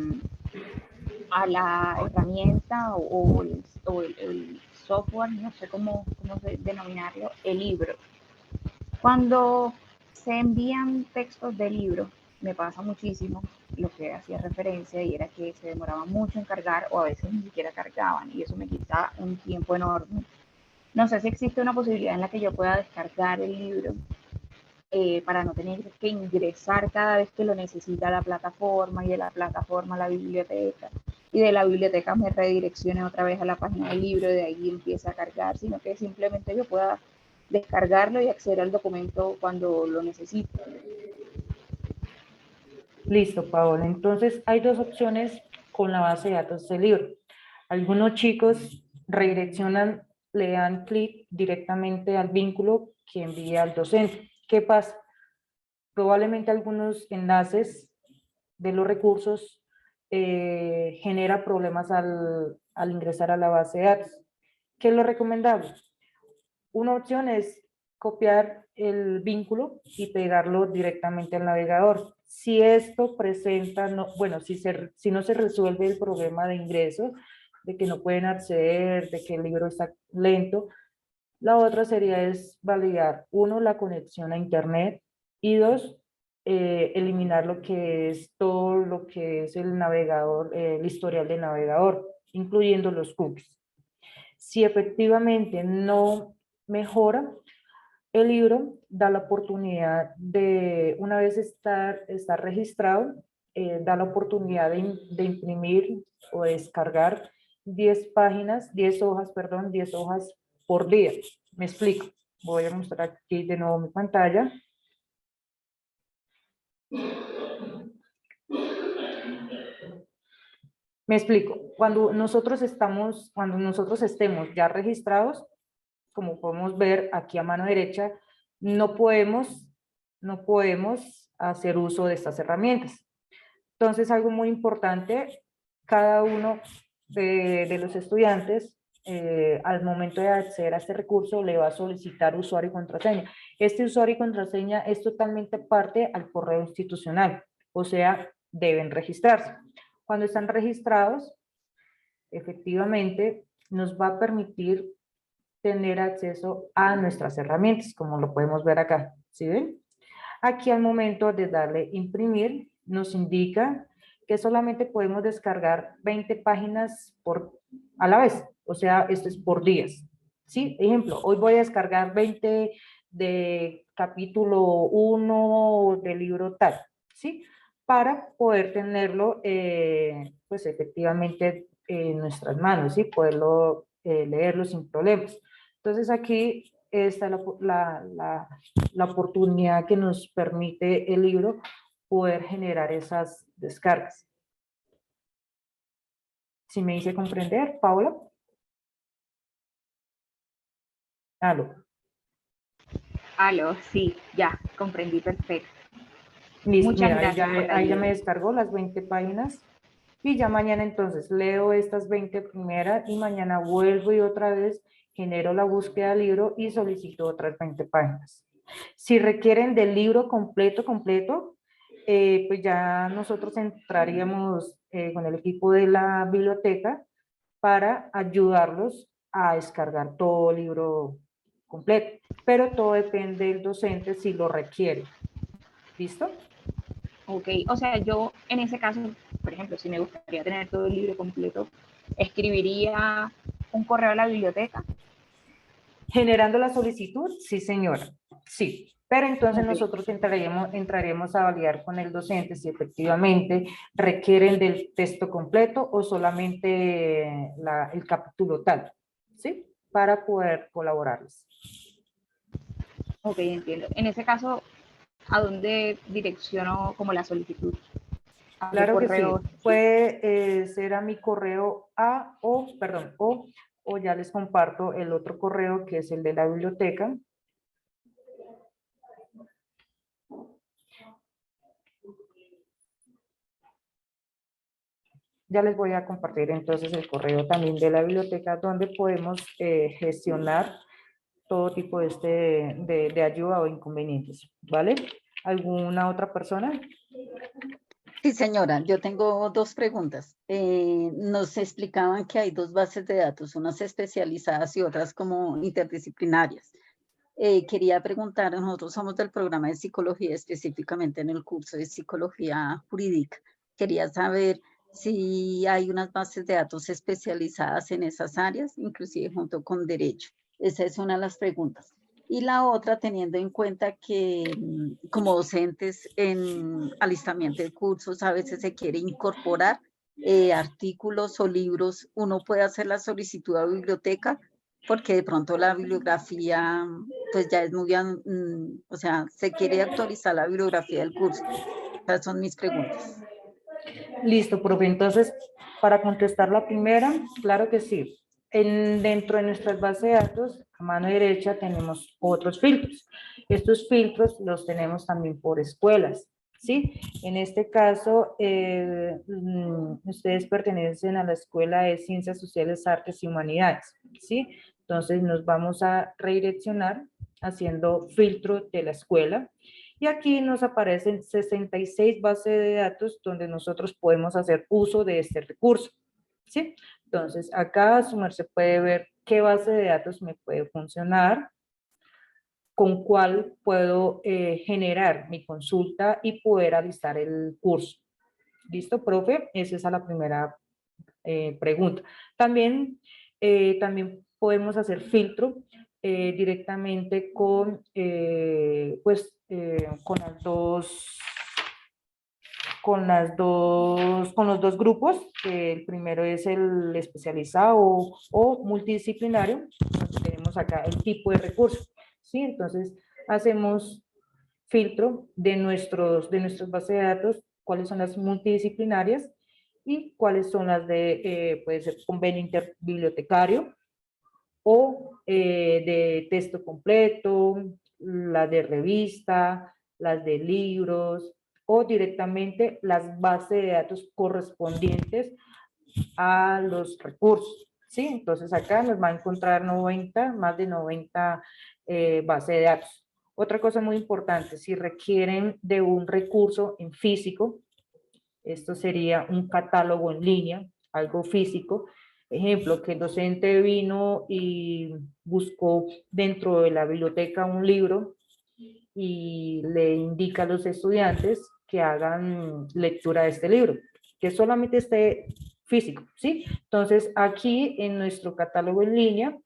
a la herramienta o el software, no sé cómo denominarlo, el libro. Cuando se envían textos de libro, me pasa muchísimo lo que hacía referencia y era que se demoraba mucho en cargar o a veces ni siquiera cargaban y eso me quita un tiempo enorme. No sé si existe una posibilidad en la que yo pueda descargar el libro para no tener que ingresar cada vez que lo necesita la plataforma y de la plataforma a la biblioteca y de la biblioteca me redireccione otra vez a la página del libro y de ahí empieza a cargar, sino que simplemente yo pueda descargarlo y acceder al documento cuando lo necesite.
Listo, Paola. Entonces, hay dos opciones con la base de datos del libro. Algunos chicos redireccionan, le dan clic directamente al vínculo que envía al docente. ¿Qué pasa? Probablemente algunos enlaces de los recursos genera problemas al ingresar a la base de datos. ¿Qué es lo recomendable? Una opción es copiar el vínculo y pegarlo directamente al navegador. Si esto presenta, si no se resuelve el problema de ingreso, de que no pueden acceder, de que el libro está lento, La otra sería es validar, 1, la conexión a internet y 2, eliminar lo que es todo lo que es el navegador, el historial del navegador, incluyendo los cookies. Si efectivamente no mejora, el libro da la oportunidad de, una vez está registrado, da la oportunidad de imprimir o descargar 10 páginas, 10 hojas, perdón, 10 hojas por día. Me explico. Voy a mostrar aquí de nuevo mi pantalla. Me explico. Cuando nosotros estemos ya registrados, como podemos ver aquí a mano derecha, no podemos hacer uso de estas herramientas. Entonces, algo muy importante, cada uno de los estudiantes, al momento de acceder a este recurso, le va a solicitar usuario y contraseña. Este usuario y contraseña es totalmente parte al correo institucional, o sea, deben registrarse. Cuando están registrados, efectivamente, nos va a permitir tener acceso a nuestras herramientas, como lo podemos ver acá, ¿sí ven? Aquí al momento de darle imprimir, nos indica que solamente podemos descargar 20 páginas a la vez, o sea, esto es por días, ¿sí? Ejemplo, hoy voy a descargar 20 de capítulo 1 del libro tal, ¿sí? Para poder tenerlo, pues efectivamente en nuestras manos, ¿sí? Poderlo leerlo sin problemas. Entonces aquí está la oportunidad que nos permite el libro poder generar esas descargas. ¿Sí me hice comprender, Paula? Aló.
Aló, sí, ya, comprendí perfecto.
Listo,
Muchas
mira,
gracias por la
ahí ya me
ayuda.
descargó las 20 páginas y ya mañana entonces leo estas 20 primeras y mañana vuelvo y otra vez genero la búsqueda del libro y solicito otras 20 páginas. Si requieren del libro completo, pues ya nosotros entraríamos con el equipo de la biblioteca para ayudarlos a descargar todo el libro completo, pero todo depende del docente si lo requiere. ¿Listo?
Ok, o sea, yo en ese caso, por ejemplo, si me gustaría tener todo el libro completo, escribiría un correo a la biblioteca.
Generando la solicitud, sí señora, sí. Pero entonces
Ok,
nosotros entraremos a validar con el docente si efectivamente requieren del texto completo o solamente el capítulo tal, ¿sí? Para poder colaborarles.
ok, entiendo. En ese caso, ¿a dónde direcciono como la solicitud? ¿A qué
Claro que
correo?
sí. Puede ser a mi correo o ya les comparto el otro correo que es el de la biblioteca. Ya les voy a compartir entonces el correo también de la biblioteca donde podemos gestionar todo tipo de ayuda o inconvenientes, ¿vale? ¿Alguna otra persona?
Sí, señora, yo tengo dos preguntas. Nos explicaban que hay dos bases de datos, unas especializadas y otras como interdisciplinarias. Quería preguntar, nosotros somos del programa de psicología, específicamente en el curso de psicología jurídica. Quería saber si hay unas bases de datos especializadas en esas áreas, inclusive junto con derecho. Esa es una de las preguntas. Y la otra, teniendo en cuenta que como docentes en alistamiento de cursos, a veces se quiere incorporar artículos o libros, uno puede hacer la solicitud a biblioteca, porque de pronto la bibliografía, pues ya es muy, o sea, se quiere actualizar la bibliografía del curso. Esas son mis preguntas.
Listo, profe. Entonces, para contestar la primera, claro que sí. Dentro de nuestras bases de datos, a mano derecha tenemos otros filtros. Estos filtros los tenemos también por escuelas, ¿sí? En este caso, ustedes pertenecen a la Escuela de Ciencias Sociales, Artes y Humanidades, ¿sí? Entonces, nos vamos a redireccionar haciendo filtro de la escuela. Y aquí nos aparecen 66 bases de datos donde nosotros podemos hacer uso de este recurso, ¿sí? Entonces, acá su merced puede ver qué base de datos me puede funcionar, con cuál puedo generar mi consulta y poder alistar el curso. ¿Listo, profe? Esa es la primera pregunta. También podemos hacer filtro directamente con, con los dos grupos. El primero es el especializado o multidisciplinario. Entonces tenemos acá el tipo de recurso, ¿sí? Entonces hacemos filtro de nuestras bases de datos, cuáles son las multidisciplinarias y cuáles son las de, puede ser convenio interbibliotecario o de texto completo, las de revista, las de libros o directamente las bases de datos correspondientes a los recursos, ¿sí? Entonces acá nos va a encontrar más de 90 bases de datos. Otra cosa muy importante, si requieren de un recurso en físico, esto sería un catálogo en línea, algo físico. Ejemplo, que el docente vino y buscó dentro de la biblioteca un libro y le indica a los estudiantes que hagan lectura de este libro, que solamente esté físico, ¿sí? Entonces, aquí en nuestro catálogo en línea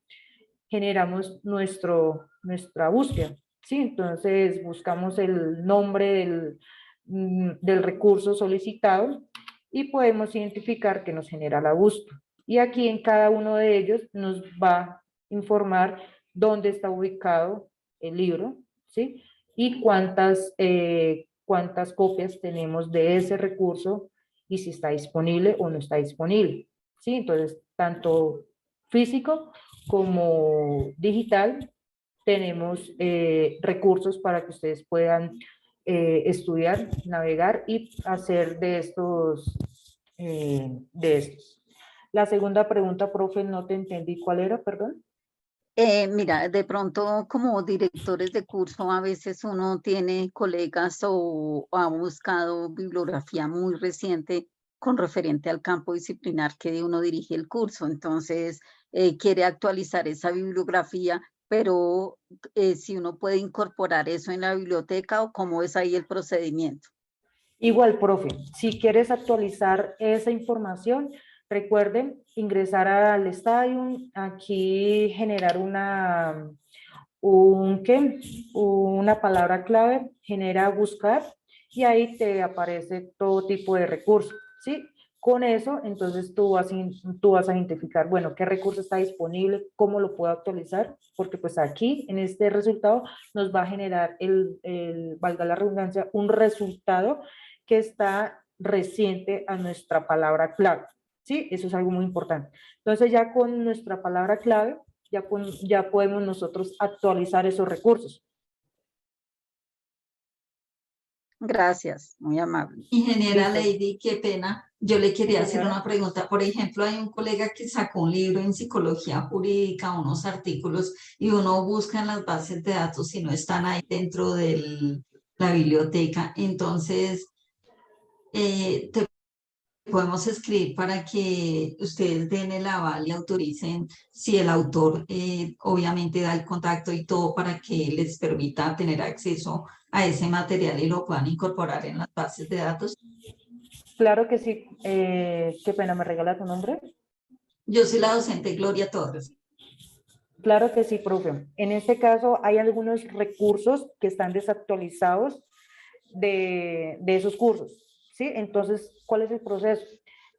generamos nuestra búsqueda, ¿sí? Entonces, buscamos el nombre del recurso solicitado y podemos identificar que nos genera la búsqueda. Y aquí en cada uno de ellos nos va a informar dónde está ubicado el libro, ¿sí? Y cuántas copias tenemos de ese recurso y si está disponible o no está disponible, ¿sí? Entonces, tanto físico como digital, tenemos recursos para que ustedes puedan estudiar, navegar y hacer de estos. La segunda pregunta, profe, no te entendí. ¿Cuál era, perdón?
Mira, de pronto como directores de curso a veces uno tiene colegas o ha buscado bibliografía muy reciente con referente al campo disciplinar que uno dirige el curso. Entonces, quiere actualizar esa bibliografía, pero si uno puede incorporar eso en la biblioteca o cómo es ahí el procedimiento.
Igual, profe, si quieres actualizar esa información, recuerden ingresar al Stadium, aquí generar una palabra clave, genera buscar y ahí te aparece todo tipo de recursos, ¿sí? Con eso, entonces tú vas a identificar, bueno, qué recurso está disponible, cómo lo puedo actualizar, porque pues aquí en este resultado nos va a generar valga la redundancia, un resultado que está reciente a nuestra palabra clave, ¿sí? Eso es algo muy importante. Entonces ya con nuestra palabra clave, ya podemos nosotros actualizar esos recursos.
Gracias, muy amable.
Ingeniera
Listo.
Lady, qué pena. Yo le quería hacer
Señora.
una pregunta. Por ejemplo, hay un colega que sacó un libro en psicología jurídica, unos artículos, y uno busca en las bases de datos si no están ahí dentro de la biblioteca. Entonces, te podemos escribir para que ustedes den el aval y autoricen si el autor obviamente da el contacto y todo para que les permita tener acceso a ese material y lo puedan incorporar en las bases de datos.
Claro que sí. Qué pena, ¿me regala tu nombre?
Yo soy la docente Gloria Torres.
Claro que sí, profe. En este caso hay algunos recursos que están desactualizados de esos cursos, ¿sí? Entonces, ¿cuál es el proceso?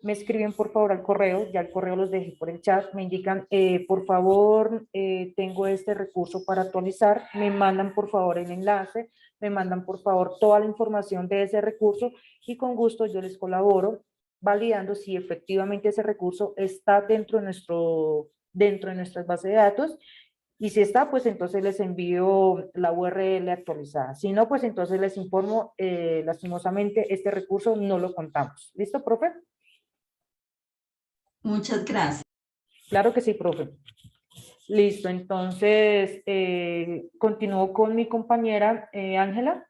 Me escriben por favor al correo, ya el correo los dejé por el chat, me indican, por favor, tengo este recurso para actualizar, me mandan por favor el enlace, me mandan por favor toda la información de ese recurso y con gusto yo les colaboro validando si efectivamente ese recurso está dentro de nuestras bases de datos. Y si está, pues entonces les envío la URL actualizada. Si no, pues entonces les informo, lastimosamente, este recurso no lo contamos. ¿Listo, profe?
Muchas gracias.
Claro que sí, profe. Listo, entonces continúo con mi compañera Ángela.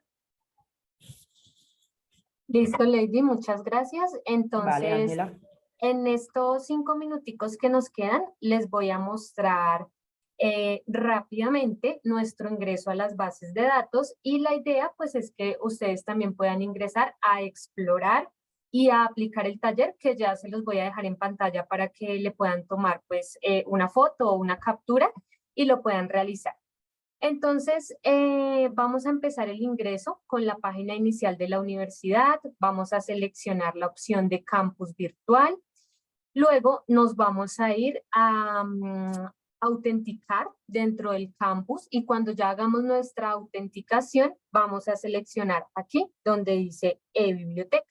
Listo, Lady, muchas gracias.
Vale,
Entonces,
Ángela.
en estos 5 minuticos que nos quedan, les voy a mostrar rápidamente nuestro ingreso a las bases de datos y la idea pues es que ustedes también puedan ingresar a explorar y a aplicar el taller que ya se los voy a dejar en pantalla para que le puedan tomar pues una foto o una captura y lo puedan realizar. Entonces, vamos a empezar el ingreso con la página inicial de la universidad. Vamos a seleccionar la opción de campus virtual. Luego nos vamos a ir a autenticar dentro del campus y cuando ya hagamos nuestra autenticación, vamos a seleccionar aquí donde dice e-biblioteca.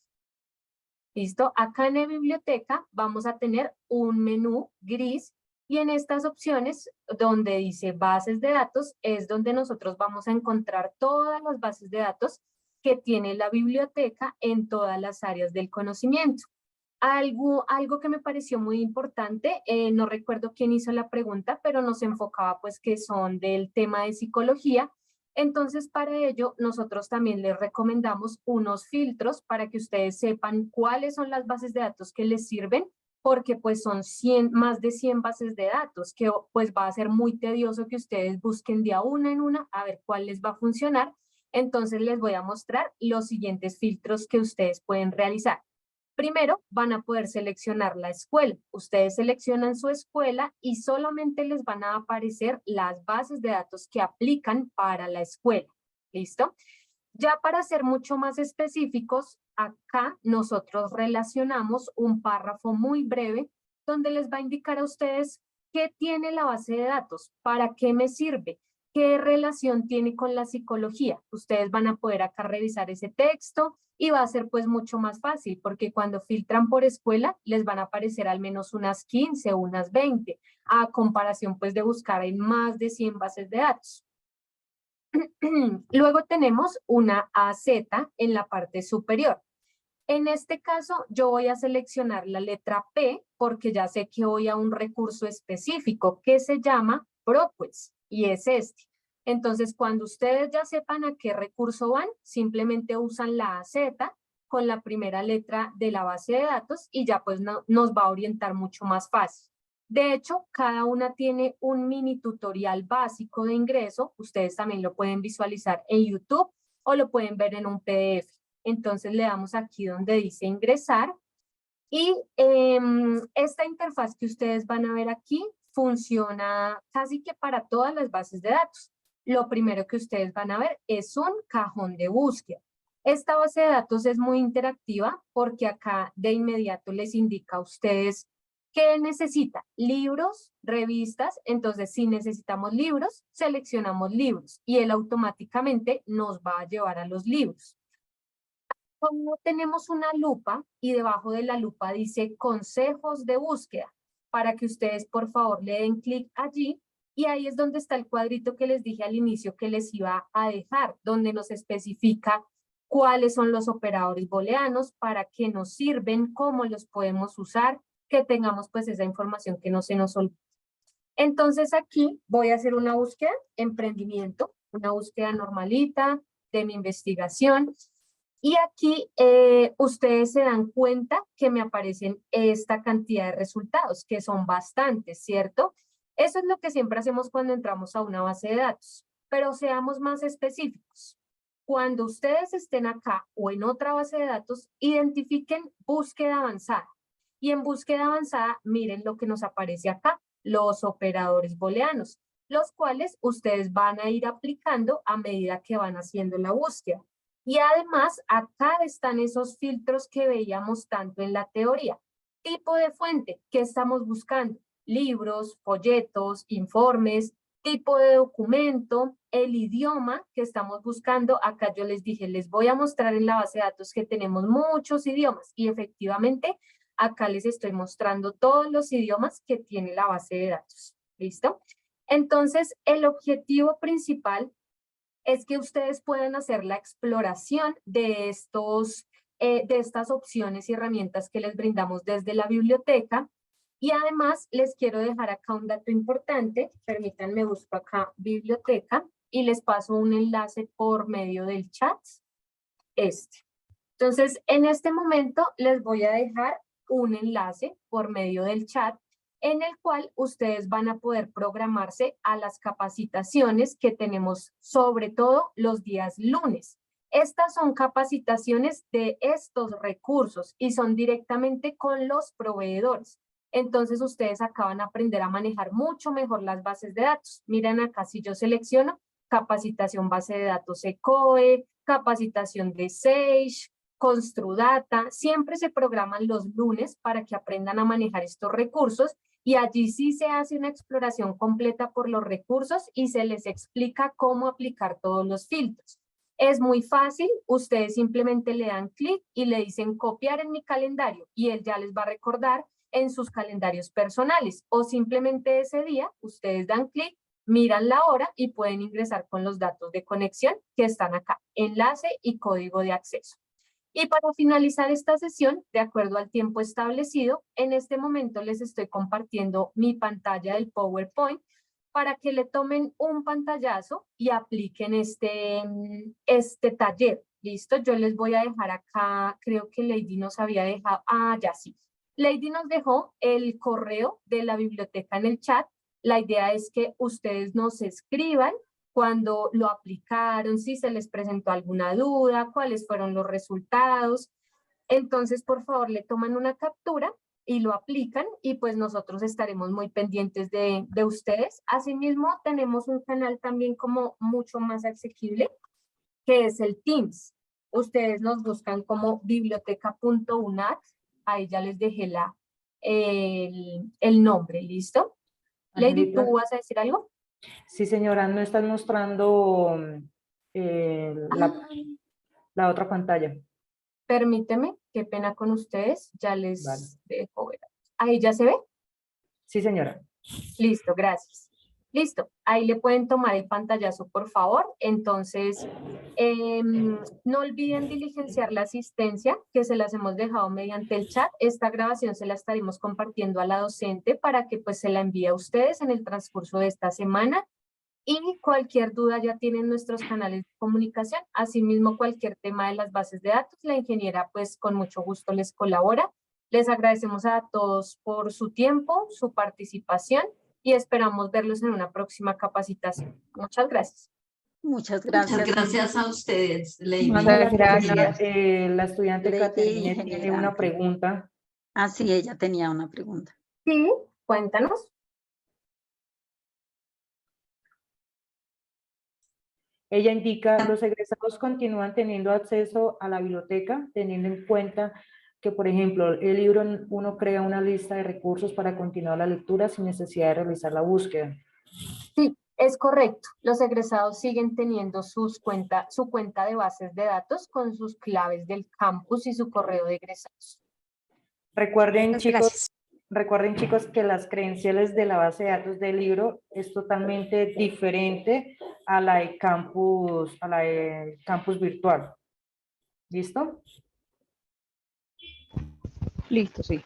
¿Listo? Acá en e-biblioteca vamos a tener un menú gris y en estas opciones donde dice bases de datos es donde nosotros vamos a encontrar todas las bases de datos que tiene la biblioteca en todas las áreas del conocimiento. Algo que me pareció muy importante, no recuerdo quién hizo la pregunta, pero nos enfocaba pues que son del tema de psicología. Entonces para ello nosotros también les recomendamos unos filtros para que ustedes sepan cuáles son las bases de datos que les sirven, porque pues son más de 100 bases de datos, que pues va a ser muy tedioso que ustedes busquen de a una en una a ver cuál les va a funcionar. Entonces les voy a mostrar los siguientes filtros que ustedes pueden realizar. Primero, van a poder seleccionar la escuela. Ustedes seleccionan su escuela y solamente les van a aparecer las bases de datos que aplican para la escuela. ¿Listo? Ya para ser mucho más específicos, acá nosotros relacionamos un párrafo muy breve donde les va a indicar a ustedes qué tiene la base de datos, para qué me sirve, qué relación tiene con la psicología. Ustedes van a poder acá revisar ese texto y va a ser pues mucho más fácil porque cuando filtran por escuela les van a aparecer al menos unas 15 o unas 20 a comparación pues de buscar en más de 100 bases de datos. Luego tenemos una AZ en la parte superior. En este caso yo voy a seleccionar la letra P porque ya sé que voy a un recurso específico que se llama ProQuest y es este. Entonces cuando ustedes ya sepan a qué recurso van, simplemente usan la AZ con la primera letra de la base de datos y ya pues nos va a orientar mucho más fácil. De hecho, cada una tiene un mini tutorial básico de ingreso. Ustedes también lo pueden visualizar en YouTube o lo pueden ver en un PDF. Entonces le damos aquí donde dice ingresar y esta interfaz que ustedes van a ver aquí funciona casi que para todas las bases de datos. Lo primero que ustedes van a ver es un cajón de búsqueda. Esta base de datos es muy interactiva porque acá de inmediato les indica a ustedes qué necesita, libros, revistas. Entonces si necesitamos libros, seleccionamos libros y él automáticamente nos va a llevar a los libros. Como tenemos una lupa y debajo de la lupa dice consejos de búsqueda, para que ustedes por favor le den clic allí y ahí es donde está el cuadrito que les dije al inicio que les iba a dejar, donde nos especifica cuáles son los operadores booleanos, para qué nos sirven, cómo los podemos usar, que tengamos pues esa información que no se nos olvide. Entonces aquí voy a hacer una búsqueda, emprendimiento, una búsqueda normalita de mi investigación. Y aquí ustedes se dan cuenta que me aparecen esta cantidad de resultados, que son bastantes, ¿cierto? Eso es lo que siempre hacemos cuando entramos a una base de datos, pero seamos más específicos. Cuando ustedes estén acá o en otra base de datos, identifiquen búsqueda avanzada. Y en búsqueda avanzada, miren lo que nos aparece acá, los operadores booleanos, los cuales ustedes van a ir aplicando a medida que van haciendo la búsqueda. Y además, acá están esos filtros que veíamos tanto en la teoría. Tipo de fuente, ¿qué estamos buscando? Libros, folletos, informes, tipo de documento, el idioma que estamos buscando. Acá yo les dije, les voy a mostrar en la base de datos que tenemos muchos idiomas y efectivamente acá les estoy mostrando todos los idiomas que tiene la base de datos. ¿Listo? Entonces, el objetivo principal es que ustedes puedan hacer la exploración de estas opciones y herramientas que les brindamos desde la biblioteca. Y además les quiero dejar acá un dato importante. Permítanme, busco acá biblioteca y les paso un enlace por medio del chat. Entonces, en este momento les voy a dejar un enlace por medio del chat en el cual ustedes van a poder programarse a las capacitaciones que tenemos sobre todo los días lunes. Estas son capacitaciones de estos recursos y son directamente con los proveedores. Entonces ustedes acaban de aprender a manejar mucho mejor las bases de datos. Miren acá, si yo selecciono capacitación base de datos ECOE, capacitación de Sage, Construdata, siempre se programan los lunes para que aprendan a manejar estos recursos y allí sí se hace una exploración completa por los recursos y se les explica cómo aplicar todos los filtros. Es muy fácil, ustedes simplemente le dan clic y le dicen copiar en mi calendario y él ya les va a recordar en sus calendarios personales o simplemente ese día ustedes dan clic, miran la hora y pueden ingresar con los datos de conexión que están acá, enlace y código de acceso. Y para finalizar esta sesión, de acuerdo al tiempo establecido, en este momento les estoy compartiendo mi pantalla del PowerPoint para que le tomen un pantallazo y apliquen este taller. ¿Listo? Yo les voy a dejar acá, creo que Lady nos había dejado, ya sí. Lady nos dejó el correo de la biblioteca en el chat. La idea es que ustedes nos escriban cuando lo aplicaron, si se les presentó alguna duda, cuáles fueron los resultados. Entonces, por favor, le toman una captura y lo aplican y pues nosotros estaremos muy pendientes de ustedes. Asimismo, tenemos un canal también como mucho más asequible, que es el Teams. Ustedes nos buscan como biblioteca.unat, ahí ya les dejé el nombre, ¿listo? Lady,
Angelita.
¿tú vas a decir algo?
Sí, señora, no están mostrando la otra pantalla.
Permíteme, qué pena con ustedes, ya les
Vale.
dejo ver. ¿Ahí ya se ve?
Sí, señora.
Listo, gracias. Listo, ahí le pueden tomar el pantallazo, por favor. Entonces, no olviden diligenciar la asistencia, que se las hemos dejado mediante el chat. Esta grabación se la estaremos compartiendo a la docente para que pues se la envíe a ustedes en el transcurso de esta semana. Y cualquier duda ya tienen nuestros canales de comunicación. Asimismo, cualquier tema de las bases de datos, la ingeniera pues con mucho gusto les colabora. Les agradecemos a todos por su tiempo, su participación y esperamos verlos en una próxima capacitación. Muchas gracias.
Muchas
Muchas
gracias.
gracias a ustedes, Lady.
Muchas gracias.
La estudiante
Lady
Caterine tiene
ingeniera.
una pregunta.
Ah, sí, ella tenía una pregunta.
Sí, cuéntanos.
Ella indica, los egresados continúan teniendo acceso a la biblioteca, teniendo en cuenta que, por ejemplo, el libro, uno crea una lista de recursos para continuar la lectura sin necesidad de realizar la búsqueda.
Sí, es correcto. Los egresados siguen teniendo su cuenta de bases de datos con sus claves del campus y su correo de egresados.
Recuerden,
Muchas
chicos,
gracias.
recuerden, chicos, que las credenciales de la base de datos del libro es totalmente diferente a la de campus virtual. ¿Listo?
Listo, sí.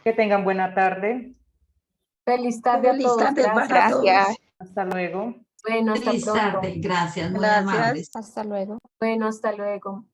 Que tengan buena tarde.
Feliz tarde a
Feliz
todos.
tarde para
Gracias.
todos.
Gracias.
Hasta luego.
Bueno, hasta
Feliz
pronto.
tarde, gracias, muy
Gracias.
amables.
Hasta luego.
Bueno, hasta luego.